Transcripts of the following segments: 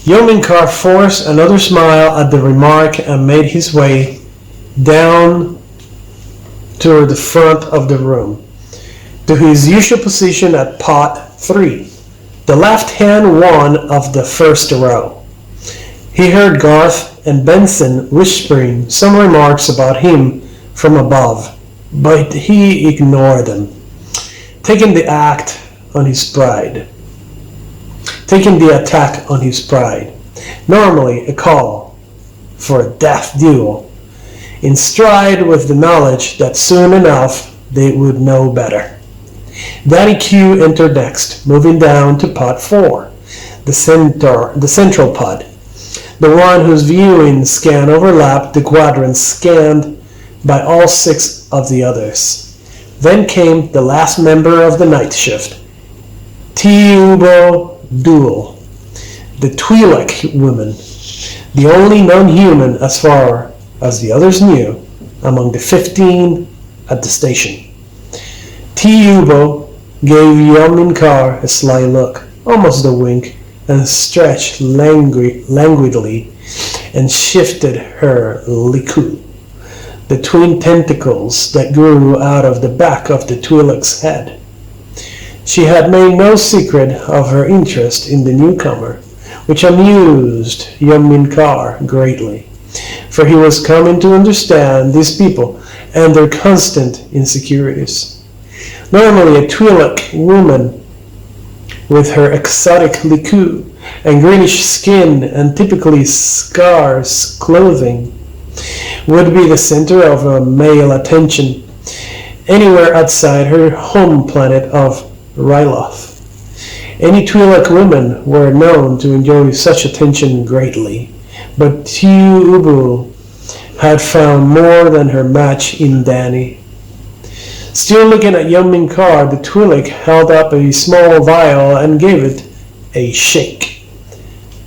𝘕𝗏𝘁𝗃 forced another smile at the remark and made his way down toward the front of the room, to his usual position at pot 3, the left-hand one of the first row. He heard Garth and Benson whispering some remarks about him from above, but he ignored them, taking the attack on his pride. Normally a call for a death duel, in stride with the knowledge that soon enough they would know better. Danny Q entered next, moving down to pot 4, the central pod, the one whose viewing scan overlapped the quadrants scanned by all 6 of the others. Then came the last member of the night shift, 𝗬𝗏𝗄𝐿, the Twi'lek woman, the only non-human as far as the others knew, among the 15 at the station. 𝗬𝗏𝗄𝐿 gave 𝘕𝗏𝘁𝗃 a sly look, almost a wink, and stretched languidly and shifted her 𝗪𝗁, the twin tentacles that grew out of the back of the Twi'lek's head. She had made no secret of her interest in the newcomer, which amused 𝘕𝗏𝘁𝗃 greatly, for he was coming to understand these people and their constant insecurities. Normally a Twi'lek woman, with her exotic 𝗪𝗁 and greenish skin and typically scarce clothing, would be the center of a male attention anywhere outside her home planet of Ryloth. Any Twi'lek women were known to enjoy such attention greatly, but 𝗬𝗏𝗄𝐿 had found more than her match in Danny. Still looking at 𝘕𝗏𝘁𝗃, the Twi'lek held up a small vial and gave it a shake.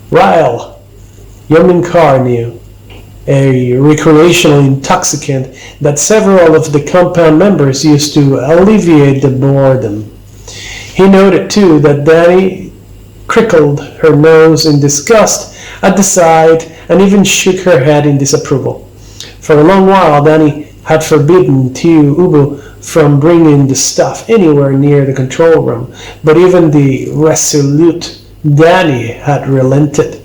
Ryle, 𝘕𝗏𝘁𝗃 knew, a recreational intoxicant that several of the compound members used to alleviate the boredom. He noted too that Danny crinkled her nose in disgust at the sight and even shook her head in disapproval. For a long while Danny had forbidden 𝗬𝗏𝗄𝐿 from bringing the stuff anywhere near the control room, but even the resolute Danny had relented,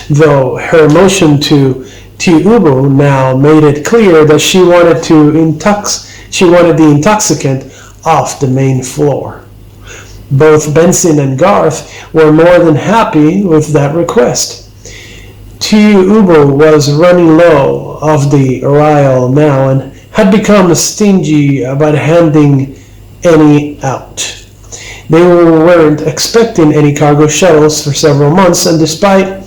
though her motion to 𝗬𝗏𝗄𝐿 now made it clear that she wanted the intoxicant off the main floor. Both Benson and Garth were more than happy with that request. 𝗬𝗏𝗄𝐿 was running low of the Ryle now and had become stingy about handing any out. They weren't expecting any cargo shuttles for several months, and despite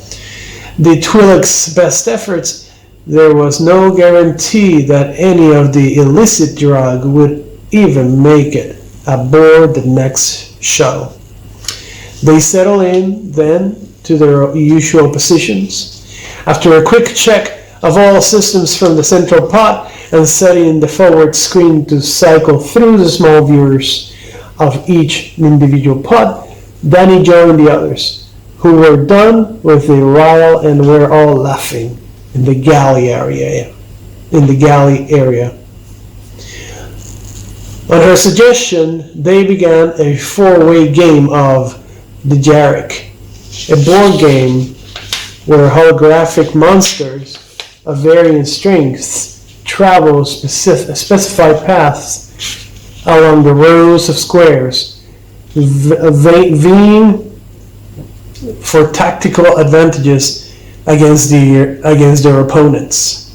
the Twi'lek's best efforts, there was no guarantee that any of the illicit drug would even make it aboard the next shuttle. They settled in then to their usual positions. After a quick check of all systems from the central pod and setting the forward screen to cycle through the small viewers of each individual pod, Danny joined the others, who were done with the Ryle and were all laughing in the galley area. On her suggestion, they began a 4-way game of the Jarek, a board game where holographic monsters of varying strengths travel specified paths along the rows of squares, vying for tactical advantages against their opponents.